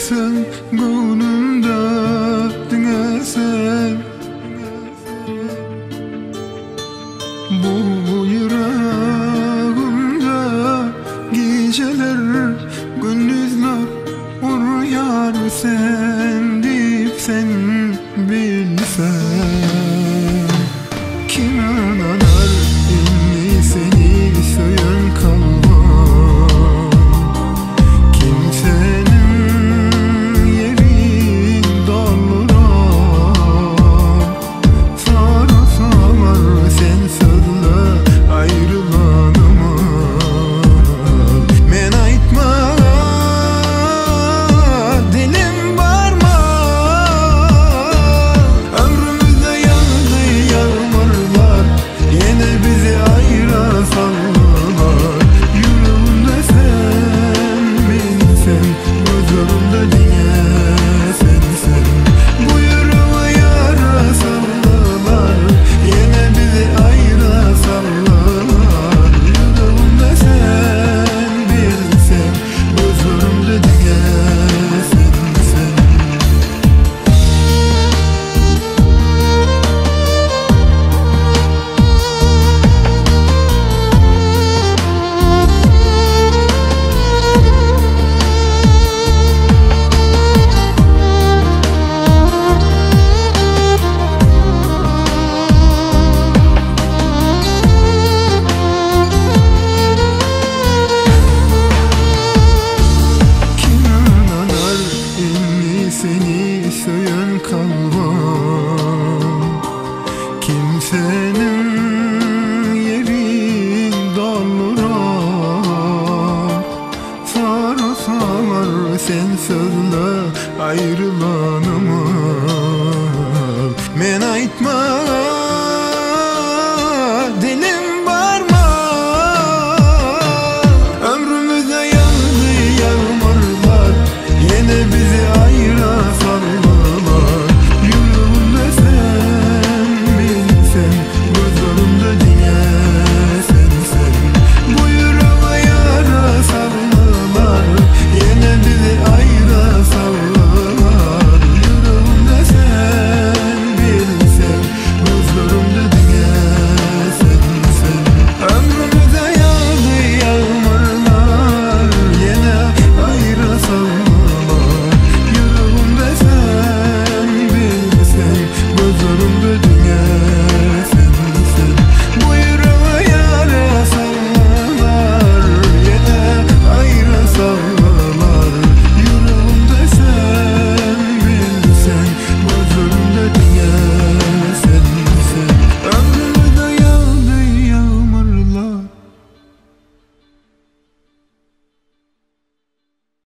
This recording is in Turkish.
sen gönlümde dinesen bu yüreğimde geceler gündüzler uyar sen deyip sen bilsen. Kim anlar inni seni söyen kalmam, kimsenin yerin doldurar. Sarı sağlar sen sözle ayrılanıma, men aytma dilim barma. Ömrümüzde yağdı yağmurlar, yine bizi ayırasanlar. Yüreğimde sen bilsen, gözlerimde diye sensin. Bu yüreğe yarasanlar, yine bizi ayırasanlar. Yüreğimde sen bilsen, gözlerimde diye sensin. Seni söyen kalmam, kimsenin yerin doldurar. Sarı sağlar sen sözle ayrılanıma.